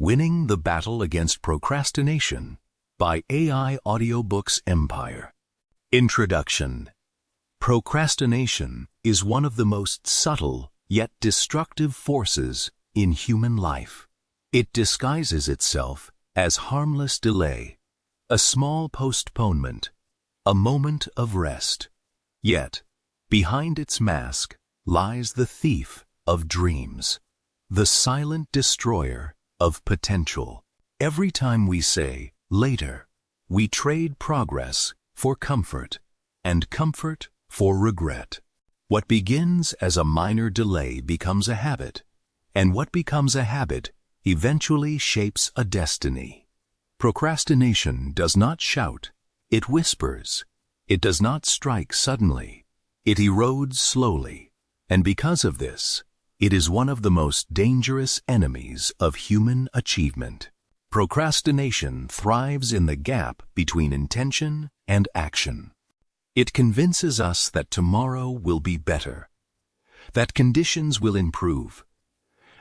Winning the Battle Against Procrastination by AI Audiobooks Empire. Introduction. Procrastination is one of the most subtle yet destructive forces in human life. It disguises itself as harmless delay, a small postponement, a moment of rest. Yet, behind its mask lies the thief of dreams, the silent destroyer of potential. Every time we say, later, we trade progress for comfort, and comfort for regret. What begins as a minor delay becomes a habit, and what becomes a habit eventually shapes a destiny. Procrastination does not shout, it whispers. It does not strike suddenly, it erodes slowly, and because of this, it is one of the most dangerous enemies of human achievement. Procrastination thrives in the gap between intention and action. It convinces us that tomorrow will be better, that conditions will improve,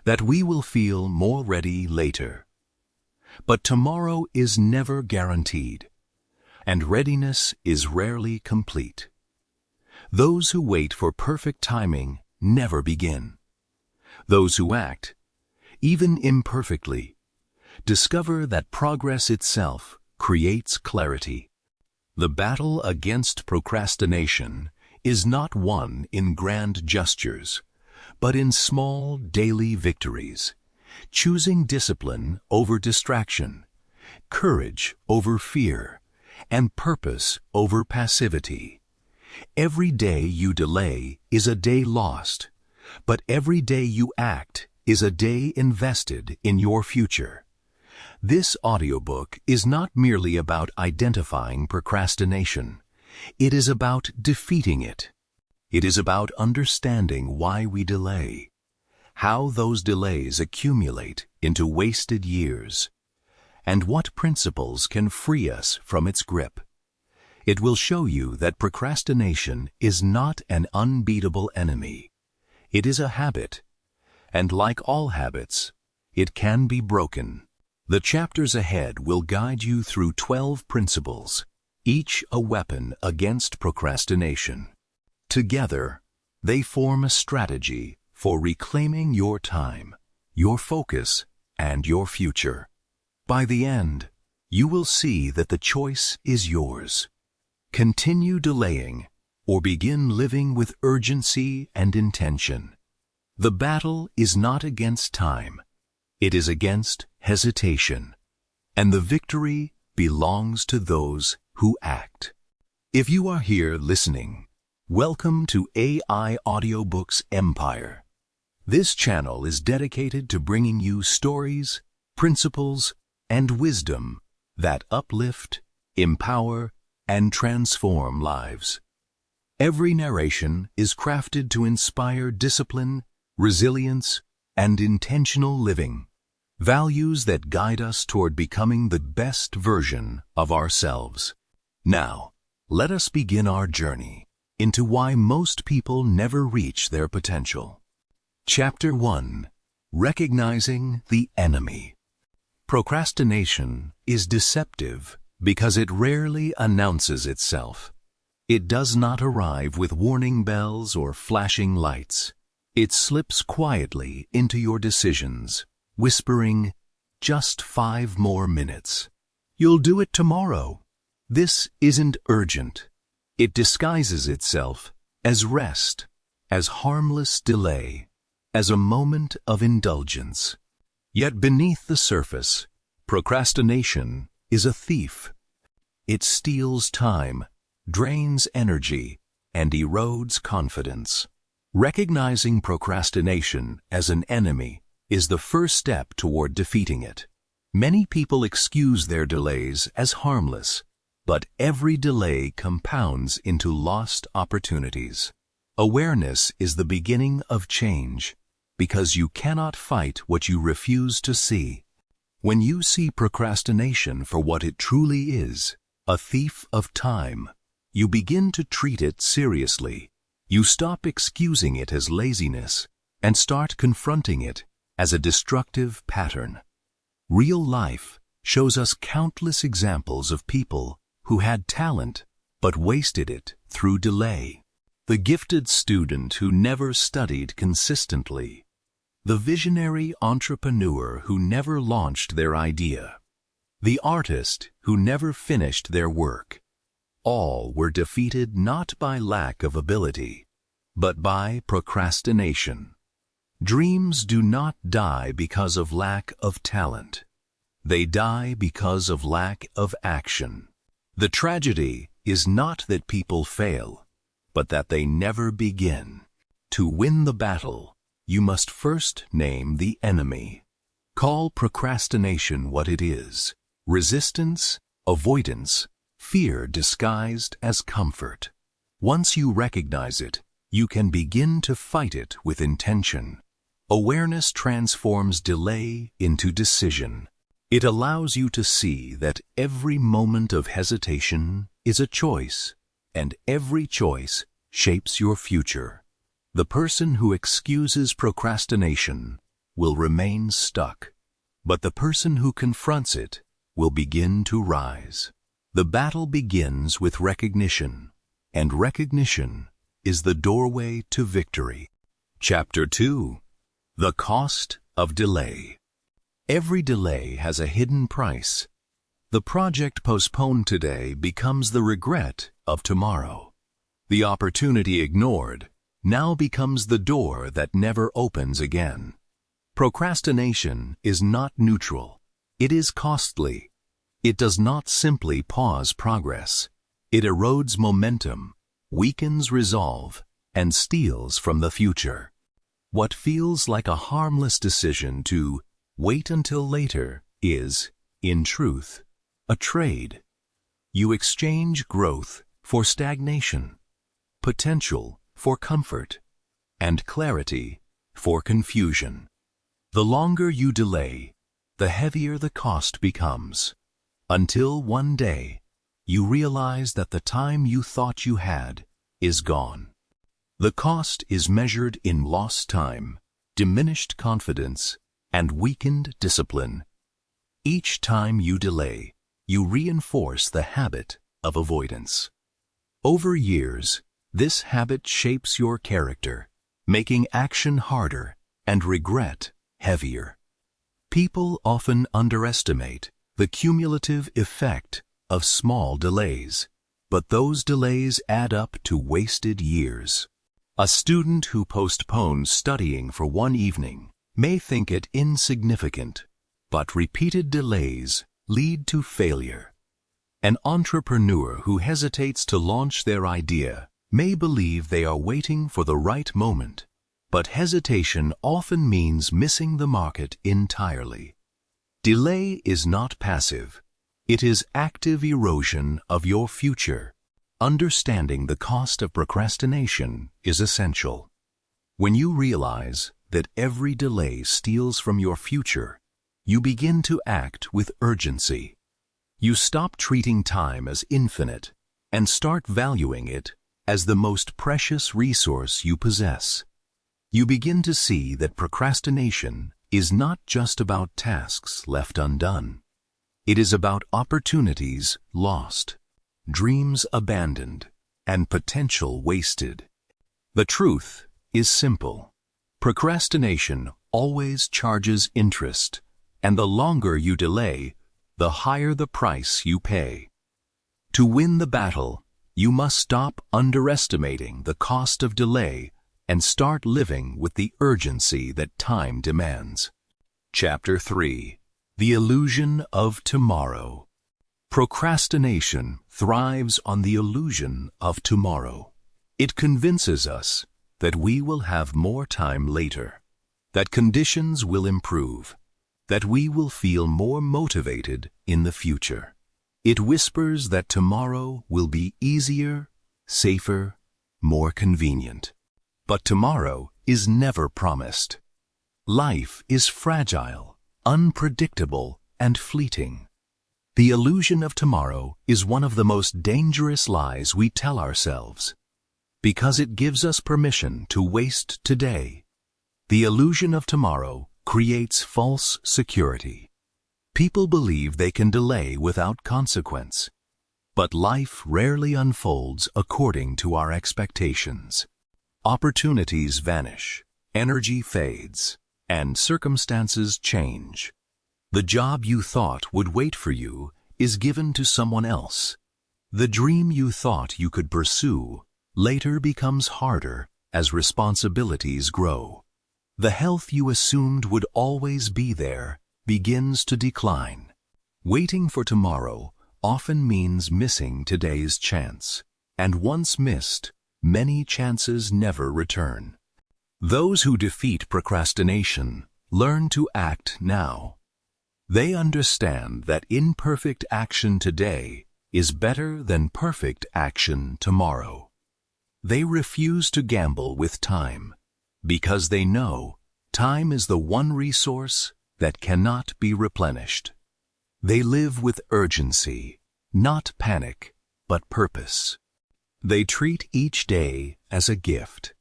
that we will feel more ready later. But tomorrow is never guaranteed, and readiness is rarely complete. Those who wait for perfect timing never begin. Those who act, even imperfectly, discover that progress itself creates clarity. The battle against procrastination is not won in grand gestures, but in small daily victories, choosing discipline over distraction, courage over fear, and purpose over passivity. Every day you delay is a day lost, but every day you act is a day invested in your future. This audiobook is not merely about identifying procrastination. It is about defeating it. It is about understanding why we delay, how those delays accumulate into wasted years, and what principles can free us from its grip. It will show you that procrastination is not an unbeatable enemy. It is a habit, and like all habits, it can be broken. The chapters ahead will guide you through 12 principles, each a weapon against procrastination. Together, they form a strategy for reclaiming your time, your focus, and your future. By the end, you will see that the choice is yours. Continue delaying, or begin living with urgency and intention. The battle is not against time, it is against hesitation, and the victory belongs to those who act. If you are here listening, welcome to AI Audiobooks Empire. This channel is dedicated to bringing you stories, principles, and wisdom that uplift, empower, and transform lives. Every narration is crafted to inspire discipline, resilience, and intentional living, values that guide us toward becoming the best version of ourselves. Now, let us begin our journey into why most people never reach their potential. Chapter 1. Recognizing the enemy. Procrastination is deceptive because it rarely announces itself. It does not arrive with warning bells or flashing lights. It slips quietly into your decisions, whispering, "Just 5 more minutes. You'll do it tomorrow." This isn't urgent. It disguises itself as rest, as harmless delay, as a moment of indulgence. Yet beneath the surface, procrastination is a thief. It steals time, drains energy, and erodes confidence. Recognizing procrastination as an enemy is the first step toward defeating it. Many people excuse their delays as harmless, but every delay compounds into lost opportunities. Awareness is the beginning of change, because you cannot fight what you refuse to see. When you see procrastination for what it truly is, a thief of time, you begin to treat it seriously. You stop excusing it as laziness and start confronting it as a destructive pattern. Real life shows us countless examples of people who had talent but wasted it through delay. The gifted student who never studied consistently. The visionary entrepreneur who never launched their idea. The artist who never finished their work. All were defeated not by lack of ability, but by procrastination. Dreams do not die because of lack of talent. They die because of lack of action. The tragedy is not that people fail, but that they never begin. To win the battle, you must first name the enemy. Call procrastination what it is: resistance, avoidance, fear disguised as comfort. Once you recognize it, you can begin to fight it with intention. Awareness transforms delay into decision. It allows you to see that every moment of hesitation is a choice, and every choice shapes your future. The person who excuses procrastination will remain stuck, but the person who confronts it will begin to rise. The battle begins with recognition, and recognition is the doorway to victory. Chapter 2. The Cost of Delay. Every delay has a hidden price. The project postponed today becomes the regret of tomorrow. The opportunity ignored now becomes the door that never opens again. Procrastination is not neutral. It is costly. It does not simply pause progress. It erodes momentum, weakens resolve, and steals from the future. What feels like a harmless decision to wait until later is, in truth, a trade. You exchange growth for stagnation, potential for comfort, and clarity for confusion. The longer you delay, the heavier the cost becomes, until one day you realize that the time you thought you had is gone. The cost is measured in lost time, diminished confidence, and weakened discipline. Each time you delay, you reinforce the habit of avoidance. Over years, this habit shapes your character, making action harder and regret heavier. People often underestimate the cumulative effect of small delays, but those delays add up to wasted years. A student who postpones studying for one evening may think it insignificant, but repeated delays lead to failure. An entrepreneur who hesitates to launch their idea may believe they are waiting for the right moment, but hesitation often means missing the market entirely. Delay is not passive. It is active erosion of your future. Understanding the cost of procrastination is essential. When you realize that every delay steals from your future, you begin to act with urgency. You stop treating time as infinite and start valuing it as the most precious resource you possess. You begin to see that procrastination is not just about tasks left undone. It is about opportunities lost, dreams abandoned, and potential wasted. The truth is simple. Procrastination always charges interest, and the longer you delay, the higher the price you pay. To win the battle, you must stop underestimating the cost of delay and start living with the urgency that time demands. Chapter 3. The Illusion of Tomorrow. Procrastination thrives on the illusion of tomorrow. It convinces us that we will have more time later, that conditions will improve, that we will feel more motivated in the future. It whispers that tomorrow will be easier, safer, more convenient. But tomorrow is never promised. Life is fragile, unpredictable, and fleeting. The illusion of tomorrow is one of the most dangerous lies we tell ourselves, because it gives us permission to waste today. The illusion of tomorrow creates false security. People believe they can delay without consequence. But life rarely unfolds according to our expectations. Opportunities vanish, energy fades, and circumstances change. The job you thought would wait for you is given to someone else. The dream you thought you could pursue later becomes harder as responsibilities grow. The health you assumed would always be there begins to decline. Waiting for tomorrow often means missing today's chance, and once missed, many chances never return. Those who defeat procrastination learn to act now. They understand that imperfect action today is better than perfect action tomorrow. They refuse to gamble with time because they know time is the one resource that cannot be replenished. They live with urgency, not panic, but purpose. They treat each day as a gift,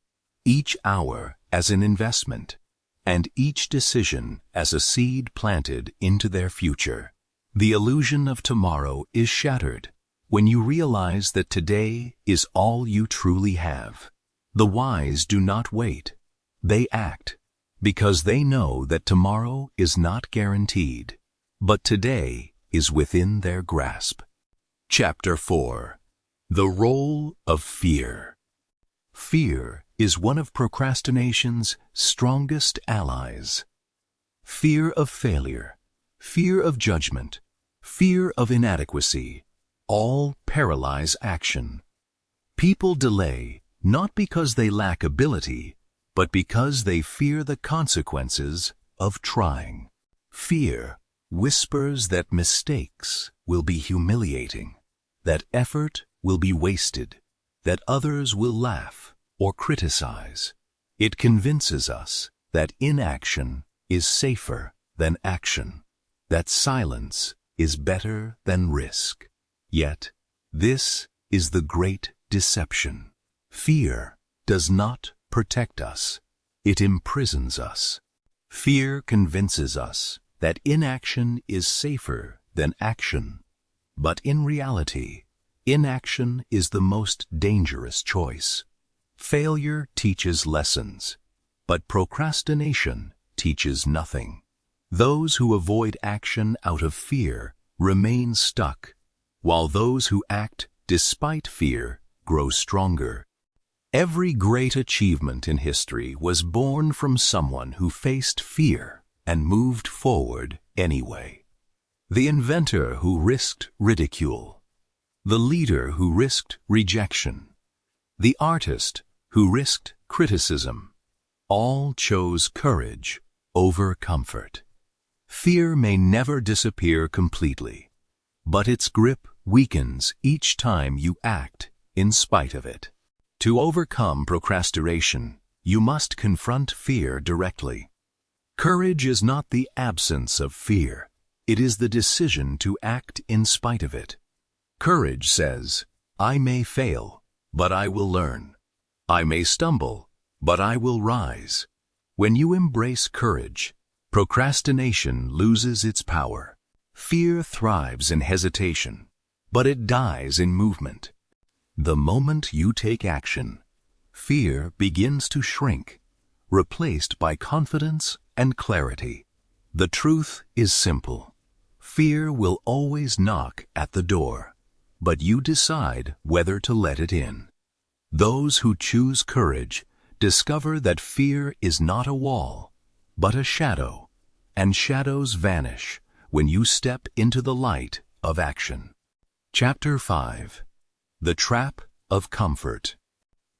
each hour as an investment, and each decision as a seed planted into their future. The illusion of tomorrow is shattered when you realize that today is all you truly have. The wise do not wait. They act because they know that tomorrow is not guaranteed, but today is within their grasp. Chapter 4. The Role of Fear. Fear is one of procrastination's strongest allies. Fear of failure, fear of judgment, fear of inadequacy, all paralyze action. People delay not because they lack ability, but because they fear the consequences of trying. Fear whispers that mistakes will be humiliating, that effort will be wasted, that others will laugh or criticize. It convinces us that inaction is safer than action, that silence is better than risk. Yet, this is the great deception. Fear does not protect us. It imprisons us. Fear convinces us that inaction is safer than action. But in reality, inaction is the most dangerous choice. Failure teaches lessons, but procrastination teaches nothing. Those who avoid action out of fear remain stuck, while those who act despite fear grow stronger. Every great achievement in history was born from someone who faced fear and moved forward anyway. The inventor who risked ridicule, the leader who risked rejection, the artist who risked criticism, all chose courage over comfort. Fear may never disappear completely, but its grip weakens each time you act in spite of it. To overcome procrastination, you must confront fear directly. Courage is not the absence of fear. It is the decision to act in spite of it. Courage says, I may fail, but I will learn. I may stumble, but I will rise. When you embrace courage, procrastination loses its power. Fear thrives in hesitation, but it dies in movement. The moment you take action, fear begins to shrink, replaced by confidence and clarity. The truth is simple. Fear will always knock at the door, but you decide whether to let it in. Those who choose courage discover that fear is not a wall, but a shadow, and shadows vanish when you step into the light of action. Chapter 5. The Trap of Comfort.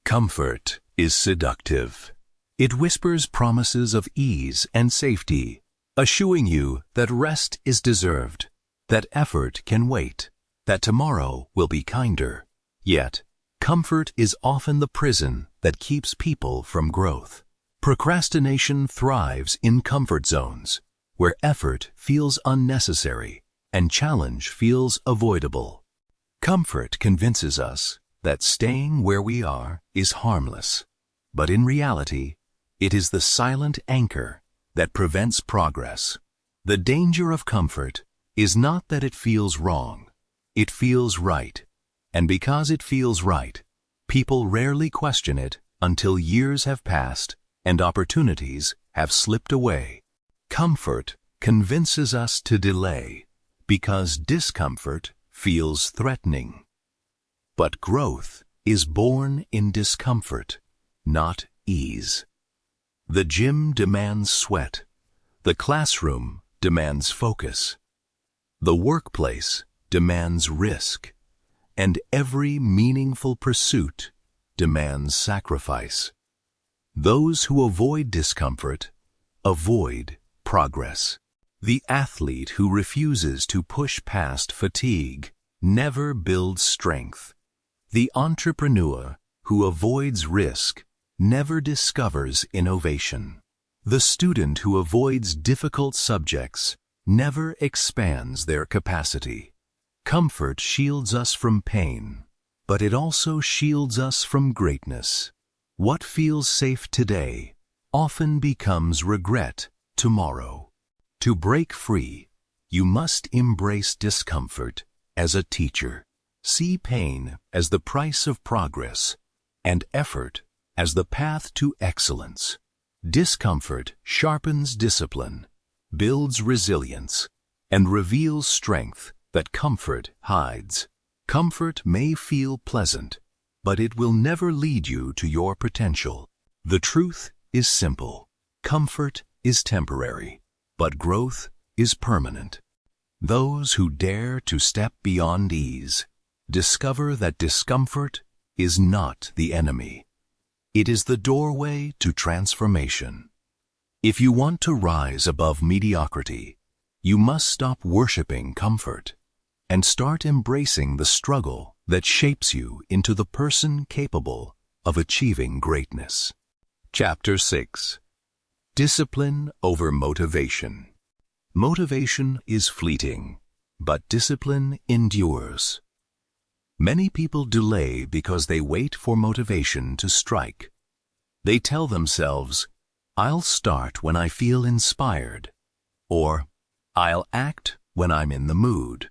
Comfort is seductive. It whispers promises of ease and safety, assuring you that rest is deserved, that effort can wait, that tomorrow will be kinder. Yet, comfort is often the prison that keeps people from growth. Procrastination thrives in comfort zones, where effort feels unnecessary and challenge feels avoidable. Comfort convinces us that staying where we are is harmless, but in reality, it is the silent anchor that prevents progress. The danger of comfort is not that it feels wrong. It feels right. And because it feels right, people rarely question it until years have passed and opportunities have slipped away. Comfort convinces us to delay because discomfort feels threatening. But growth is born in discomfort, not ease. The gym demands sweat. The classroom demands focus. The workplace demands risk. And every meaningful pursuit demands sacrifice. Those who avoid discomfort avoid progress. The athlete who refuses to push past fatigue never builds strength. The entrepreneur who avoids risk never discovers innovation. The student who avoids difficult subjects never expands their capacity. Comfort shields us from pain, but it also shields us from greatness. What feels safe today often becomes regret tomorrow. To break free, you must embrace discomfort as a teacher. See pain as the price of progress, and effort as the path to excellence. Discomfort sharpens discipline, builds resilience, and reveals strength that comfort hides. Comfort may feel pleasant, but it will never lead you to your potential. The truth is simple. Comfort is temporary, but growth is permanent. Those who dare to step beyond ease discover that discomfort is not the enemy. It is the doorway to transformation. If you want to rise above mediocrity, you must stop worshiping comfort and start embracing the struggle that shapes you into the person capable of achieving greatness. Chapter 6. Discipline over motivation. Motivation is fleeting, but discipline endures. Many people delay because they wait for motivation to strike. They tell themselves, "I'll start when I feel inspired," or "I'll act when I'm in the mood."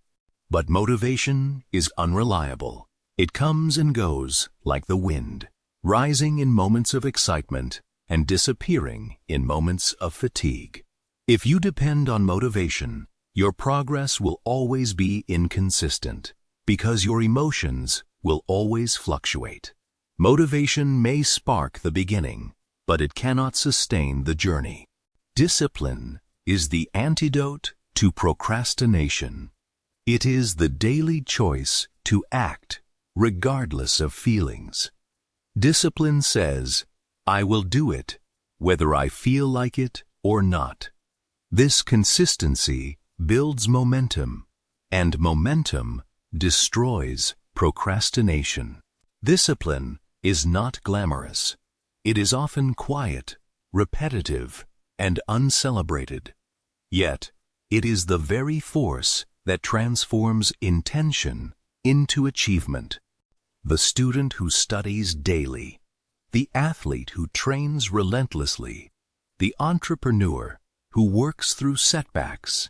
But motivation is unreliable. It comes and goes like the wind, rising in moments of excitement and disappearing in moments of fatigue. If you depend on motivation, your progress will always be inconsistent because your emotions will always fluctuate. Motivation may spark the beginning, but it cannot sustain the journey. Discipline is the antidote to procrastination. It is the daily choice to act regardless of feelings. Discipline says, "I will do it, whether I feel like it or not." This consistency builds momentum, and momentum destroys procrastination. Discipline is not glamorous. It is often quiet, repetitive, and uncelebrated. Yet, it is the very force that transforms intention into achievement. The student who studies daily, the athlete who trains relentlessly, the entrepreneur who works through setbacks,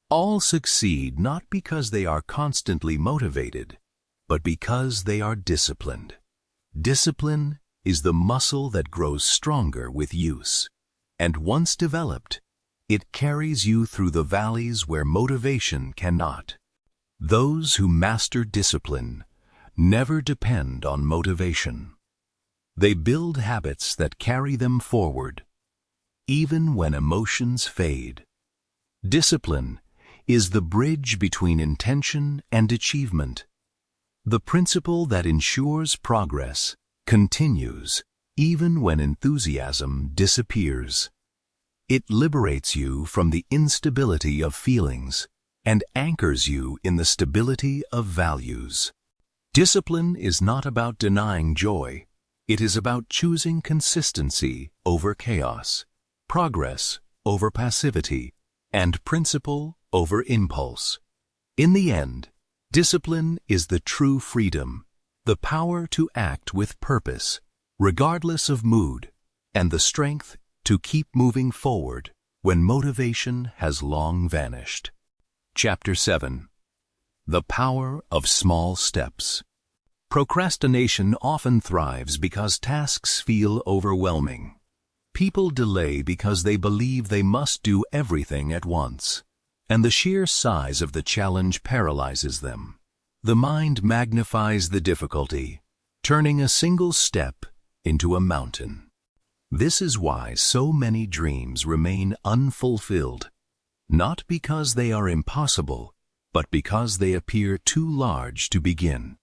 all succeed not because they are constantly motivated, but because they are disciplined. Discipline is the muscle that grows stronger with use, and once developed, it carries you through the valleys where motivation cannot. Those who master discipline never depend on motivation. They build habits that carry them forward, even when emotions fade. Discipline is the bridge between intention and achievement. The principle that ensures progress continues even when enthusiasm disappears. It liberates you from the instability of feelings and anchors you in the stability of values. Discipline is not about denying joy. It is about choosing consistency over chaos, progress over passivity, and principle over impulse. In the end, discipline is the true freedom, the power to act with purpose, regardless of mood, and the strength to keep moving forward when motivation has long vanished. Chapter 7. The Power of Small Steps. Procrastination often thrives because tasks feel overwhelming. People delay because they believe they must do everything at once, and the sheer size of the challenge paralyzes them. The mind magnifies the difficulty, turning a single step into a mountain. This is why so many dreams remain unfulfilled, not because they are impossible, but because they appear too large to begin.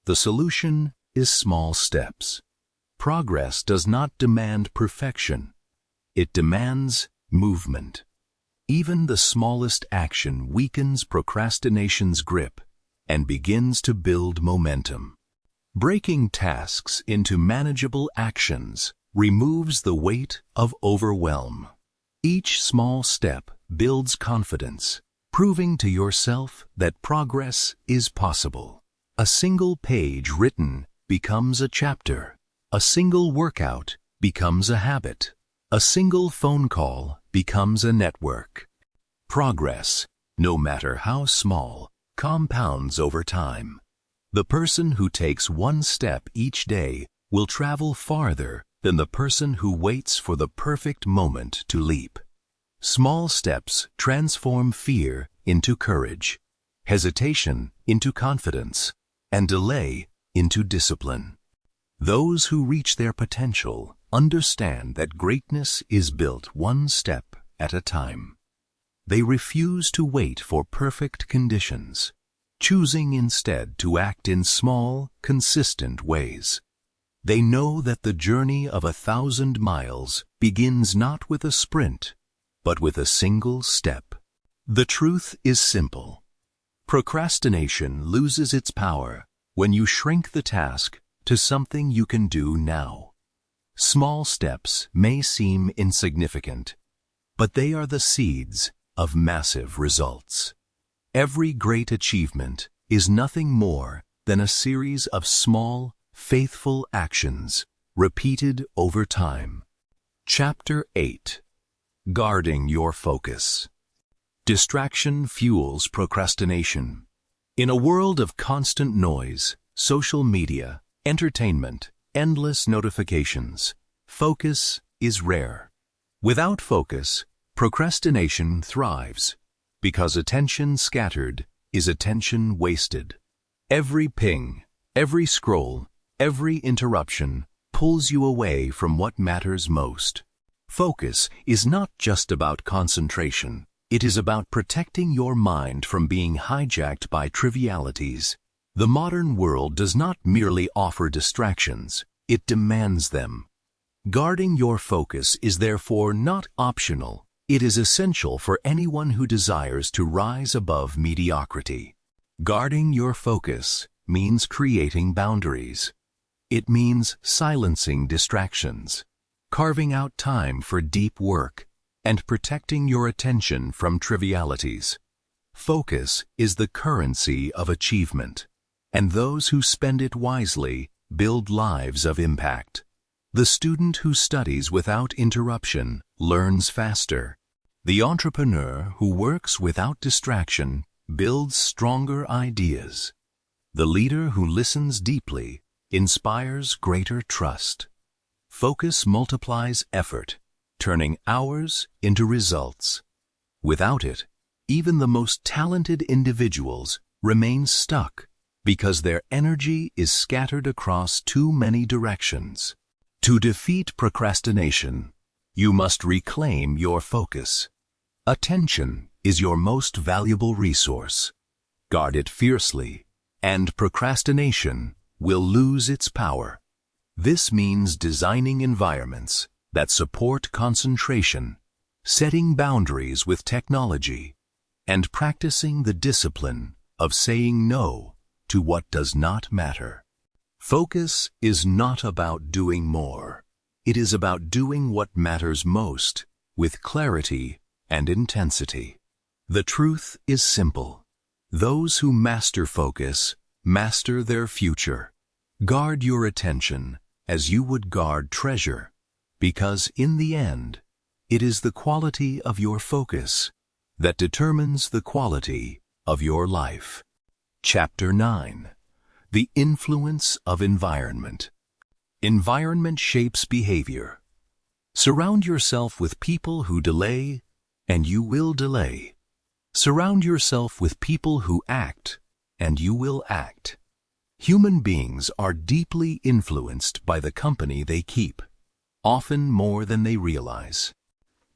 The solution is small steps. Progress does not demand perfection. It demands movement. Even the smallest action weakens procrastination's grip and begins to build momentum. Breaking tasks into manageable actions removes the weight of overwhelm. Each small step builds confidence, proving to yourself that progress is possible. A single page written becomes a chapter. A single workout becomes a habit. A single phone call becomes a network. Progress, no matter how small, compounds over time. The person who takes one step each day will travel farther than the person who waits for the perfect moment to leap. Small steps transform fear into courage, hesitation into confidence, and delay into discipline. Those who reach their potential understand that greatness is built one step at a time. They refuse to wait for perfect conditions, choosing instead to act in small, consistent ways. They know that the journey of 1,000 miles begins not with a sprint, but with a single step. The truth is simple. Procrastination loses its power when you shrink the task to something you can do now. Small steps may seem insignificant, but they are the seeds of massive results. Every great achievement is nothing more than a series of small, faithful actions repeated over time. Chapter 8. Guarding your focus. Distraction fuels procrastination. In a world of constant noise, social media, entertainment, endless notifications, focus is rare. Without focus, procrastination thrives, because attention scattered is attention wasted. Every ping, every scroll, every interruption pulls you away from what matters most. Focus is not just about concentration. It is about protecting your mind from being hijacked by trivialities. The modern world does not merely offer distractions, it demands them. Guarding your focus is therefore not optional. It is essential for anyone who desires to rise above mediocrity. Guarding your focus means creating boundaries. It means silencing distractions, carving out time for deep work, and protecting your attention from trivialities. Focus is the currency of achievement, and those who spend it wisely build lives of impact. The student who studies without interruption learns faster. The entrepreneur who works without distraction builds stronger ideas. The leader who listens deeply inspires greater trust. Focus multiplies effort, turning hours into results. Without it, even the most talented individuals remain stuck because their energy is scattered across too many directions. To defeat procrastination, you must reclaim your focus. Attention is your most valuable resource. Guard it fiercely, and procrastination will lose its power. This means designing environments that support concentration, setting boundaries with technology, and practicing the discipline of saying no to what does not matter. Focus is not about doing more. It is about doing what matters most with clarity and intensity. The truth is simple. Those who master focus master their future. Guard your attention as you would guard treasure, because in the end, it is the quality of your focus that determines the quality of your life. Chapter 9. The Influence of Environment. Environment shapes behavior. Surround yourself with people who delay, and you will delay. Surround yourself with people who act, and you will act. Human beings are deeply influenced by the company they keep, often more than they realize.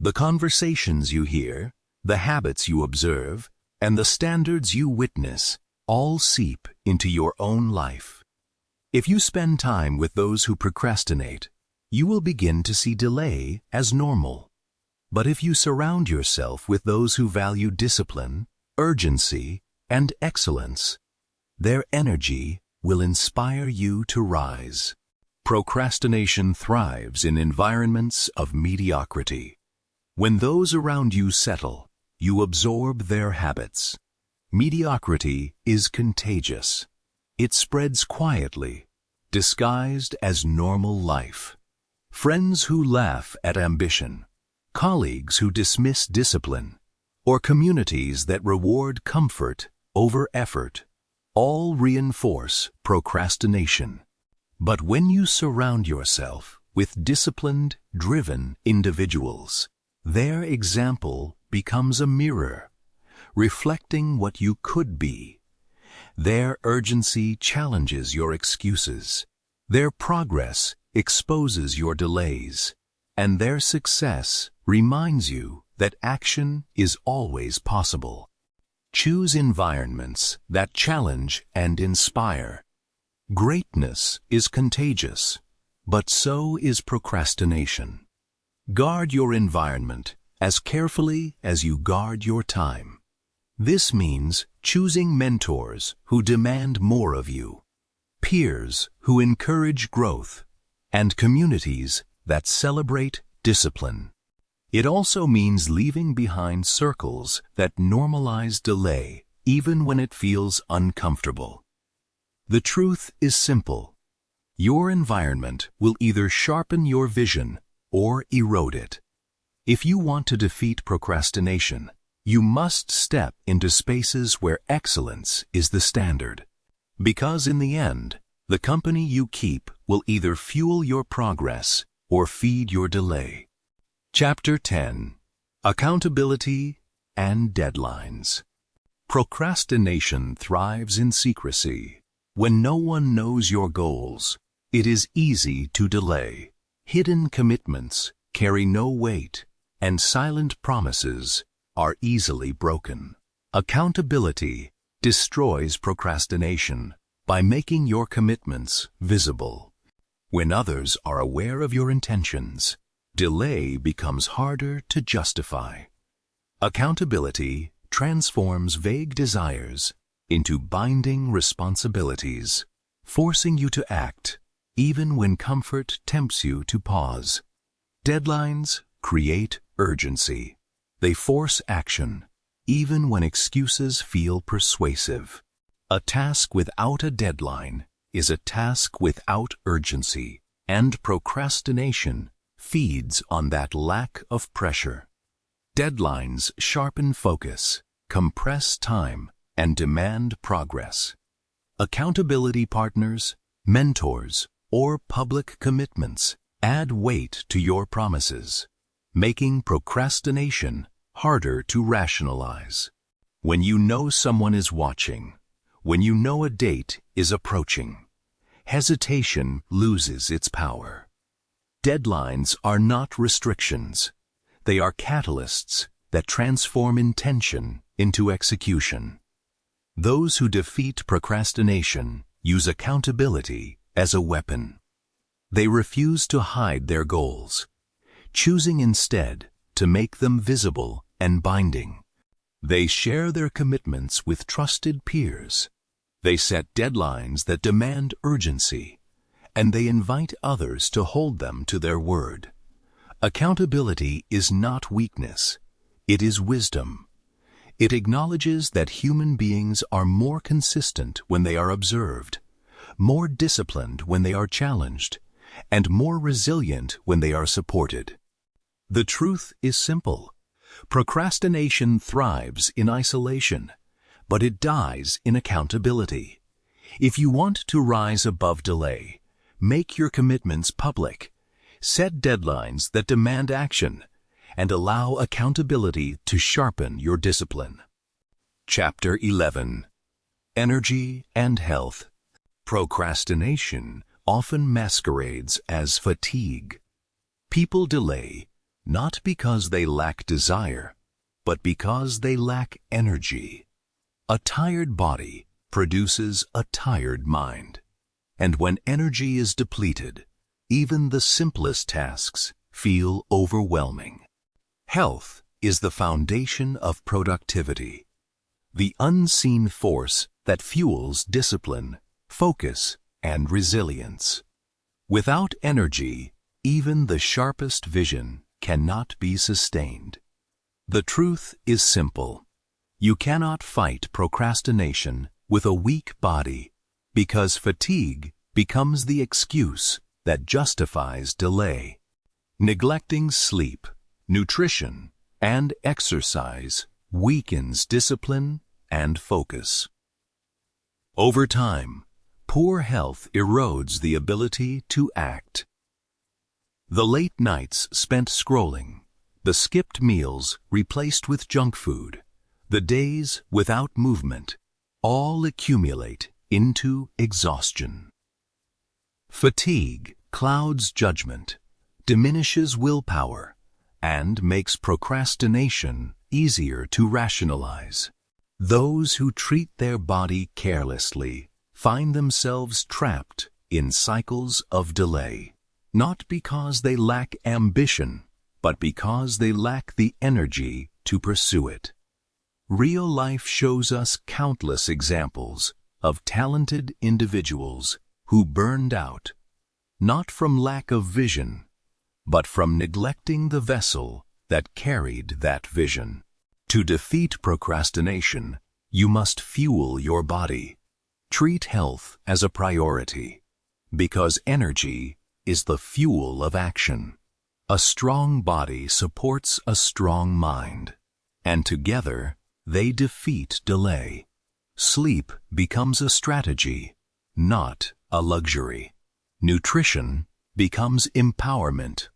The conversations you hear, the habits you observe, and the standards you witness all seep into your own life. If you spend time with those who procrastinate, you will begin to see delay as normal. But if you surround yourself with those who value discipline, urgency, and excellence, their energy will inspire you to rise. Procrastination thrives in environments of mediocrity. When those around you settle, you absorb their habits. Mediocrity is contagious. It spreads quietly, disguised as normal life. Friends who laugh at ambition, colleagues who dismiss discipline, or communities that reward comfort over effort, all reinforce procrastination. But when you surround yourself with disciplined, driven individuals, their example becomes a mirror, reflecting what you could be. Their urgency challenges your excuses. Their progress exposes your delays. And their success reminds you that action is always possible. Choose environments that challenge and inspire. Greatness is contagious, but so is procrastination. Guard your environment as carefully as you guard your time. This means choosing mentors who demand more of you, peers who encourage growth, and communities that celebrate discipline. It also means leaving behind circles that normalize delay, even when it feels uncomfortable. The truth is simple. Your environment will either sharpen your vision or erode it. If you want to defeat procrastination, you must step into spaces where excellence is the standard. Because in the end, the company you keep will either fuel your progress or feed your delay. Chapter 10. Accountability and Deadlines. Procrastination thrives in secrecy. When no one knows your goals, it is easy to delay. Hidden commitments carry no weight, and silent promises are easily broken. Accountability destroys procrastination by making your commitments visible. When others are aware of your intentions, delay becomes harder to justify. Accountability transforms vague desires into binding responsibilities, forcing you to act even when comfort tempts you to pause. Deadlines create urgency. They force action, even when excuses feel persuasive. A task without a deadline is a task without urgency, and procrastination feeds on that lack of pressure. Deadlines sharpen focus, compress time, and demand progress. Accountability partners, mentors, or public commitments add weight to your promises, making procrastination harder to rationalize. When you know someone is watching, when you know a date is approaching, hesitation loses its power. Deadlines are not restrictions. They are catalysts that transform intention into execution. Those who defeat procrastination use accountability as a weapon. They refuse to hide their goals, choosing instead to make them visible and binding. They share their commitments with trusted peers. They set deadlines that demand urgency, and they invite others to hold them to their word. Accountability is not weakness. It is wisdom. It acknowledges that human beings are more consistent when they are observed, more disciplined when they are challenged, and more resilient when they are supported. The truth is simple. Procrastination thrives in isolation, but it dies in accountability. If you want to rise above delay, make your commitments public. Set deadlines that demand action, and allow accountability to sharpen your discipline. Chapter 11. Energy and Health. Procrastination often masquerades as fatigue. People delay not because they lack desire, but because they lack energy. A tired body produces a tired mind. And when energy is depleted, even the simplest tasks feel overwhelming. Health is the foundation of productivity, the unseen force that fuels discipline, focus, and resilience. Without energy, even the sharpest vision cannot be sustained. The truth is simple. You cannot fight procrastination with a weak body, because fatigue becomes the excuse that justifies delay. Neglecting sleep, nutrition, and exercise weakens discipline and focus. Over time, poor health erodes the ability to act. The late nights spent scrolling, the skipped meals replaced with junk food, the days without movement, all accumulate into exhaustion. Fatigue clouds judgment, diminishes willpower, and makes procrastination easier to rationalize. Those who treat their body carelessly find themselves trapped in cycles of delay, not because they lack ambition, but because they lack the energy to pursue it. Real life shows us countless examples of talented individuals who burned out, not from lack of vision, but from neglecting the vessel that carried that vision. To defeat procrastination, you must fuel your body. Treat health as a priority, because energy is the fuel of action. A strong body supports a strong mind, and together they defeat delay. Sleep becomes a strategy, not a luxury. Nutrition becomes empowerment,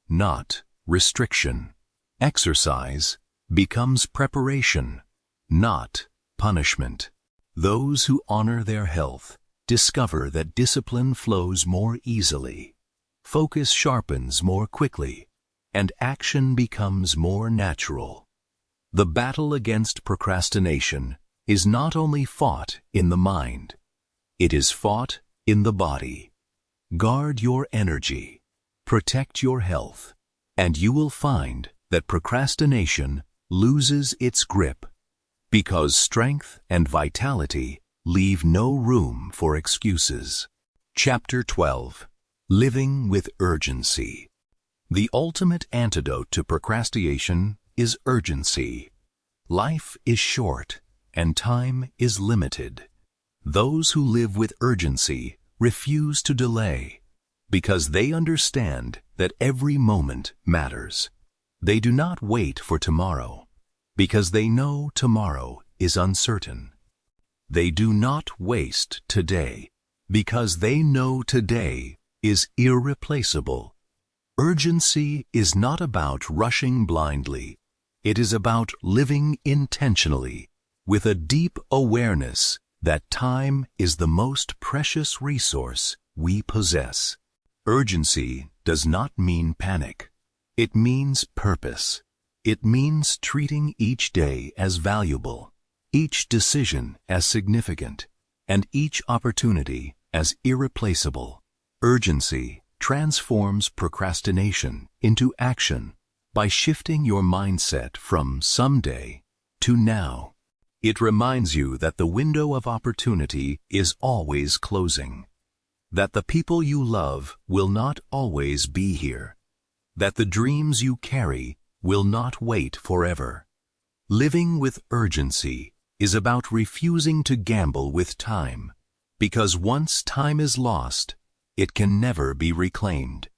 not restriction. Exercise becomes preparation, not punishment. Those who honor their health discover that discipline flows more easily, focus sharpens more quickly, and action becomes more natural. The battle against procrastination is not only fought in the mind, it is fought in the body. Guard your energy, protect your health, and you will find that procrastination loses its grip, because strength and vitality leave no room for excuses. Chapter 12. Living with Urgency. The ultimate antidote to procrastination is urgency. Life is short, and time is limited. Those who live with urgency refuse to delay, because they understand that every moment matters. They do not wait for tomorrow, because they know tomorrow is uncertain. They do not waste today, because they know today is irreplaceable. Urgency is not about rushing blindly. It is about living intentionally, with a deep awareness that time is the most precious resource we possess. Urgency does not mean panic. It means purpose. It means treating each day as valuable, each decision as significant, and each opportunity as irreplaceable. Urgency transforms procrastination into action by shifting your mindset from someday to now. It reminds you that the window of opportunity is always closing, that the people you love will not always be here, that the dreams you carry will not wait forever. Living with urgency is about refusing to gamble with time, because once time is lost, it can never be reclaimed.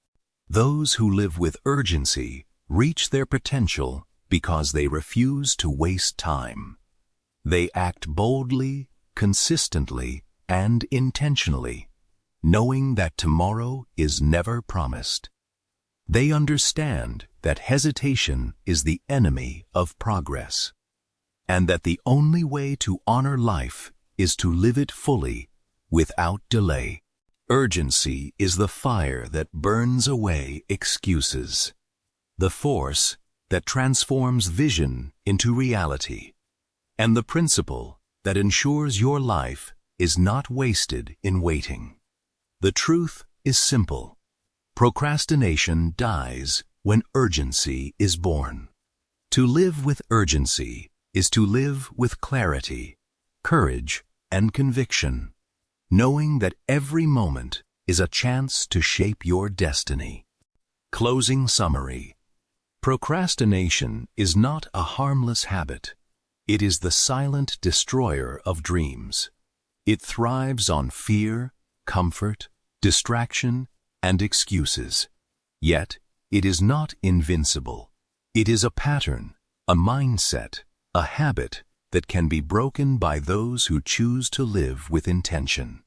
Those who live with urgency reach their potential because they refuse to waste time. They act boldly, consistently, and intentionally, knowing that tomorrow is never promised. They understand that hesitation is the enemy of progress, and that the only way to honor life is to live it fully, without delay. Urgency is the fire that burns away excuses, the force that transforms vision into reality, and the principle that ensures your life is not wasted in waiting. The truth is simple. Procrastination dies when urgency is born. To live with urgency is to live with clarity, courage, and conviction, knowing that every moment is a chance to shape your destiny. Closing summary. Procrastination is not a harmless habit. It is the silent destroyer of dreams. It thrives on fear, comfort, distraction, and excuses. Yet, it is not invincible. It is a pattern, a mindset, a habit that can be broken by those who choose to live with intention.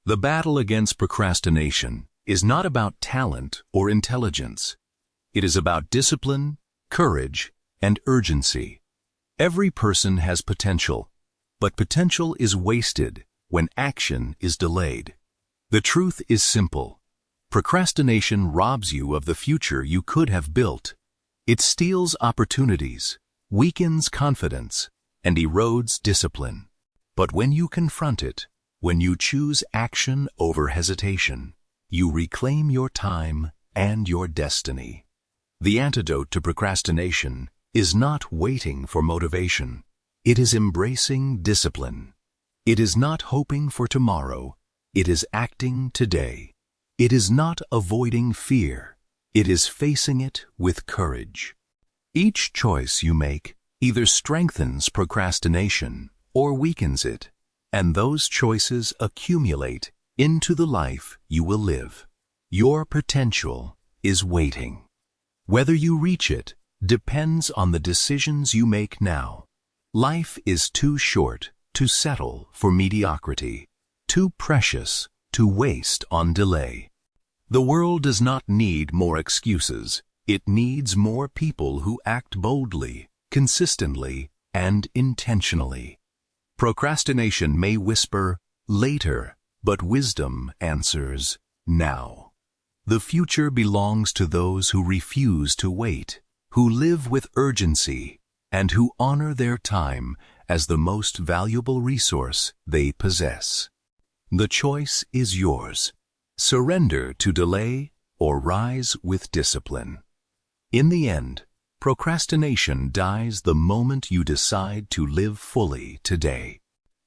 The battle against procrastination is not about talent or intelligence. It is about discipline, courage, and urgency. Every person has potential, but potential is wasted when action is delayed. The truth is simple. Procrastination robs you of the future you could have built. It steals opportunities, weakens confidence, and erodes discipline. But when you confront it, when you choose action over hesitation, you reclaim your time and your destiny. The antidote to procrastination is not waiting for motivation. It is embracing discipline. It is not hoping for tomorrow. It is acting today. It is not avoiding fear. It is facing it with courage. Each choice you make either strengthens procrastination or weakens it, and those choices accumulate into the life you will live. Your potential is waiting. Whether you reach it depends on the decisions you make now. Life is too short to settle for mediocrity, too precious to waste on delay. The world does not need more excuses. It needs more people who act boldly, consistently, and intentionally. Procrastination may whisper, "Later," but wisdom answers, "Now." The future belongs to those who refuse to wait, who live with urgency, and who honor their time as the most valuable resource they possess. The choice is yours. Surrender to delay or rise with discipline. In the end, procrastination dies the moment you decide to live fully today.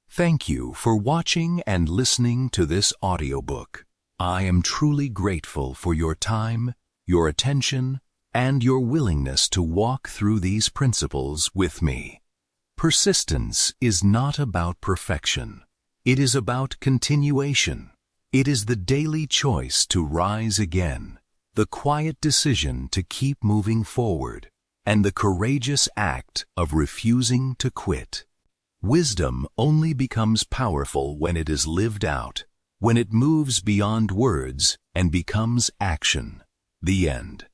Thank you for watching and listening to this audiobook. I am truly grateful for your time, your attention, and your willingness to walk through these principles with me. Persistence is not about perfection. It is about continuation. It is the daily choice to rise again, the quiet decision to keep moving forward, and the courageous act of refusing to quit. Wisdom only becomes powerful when it is lived out, when it moves beyond words and becomes action. The end.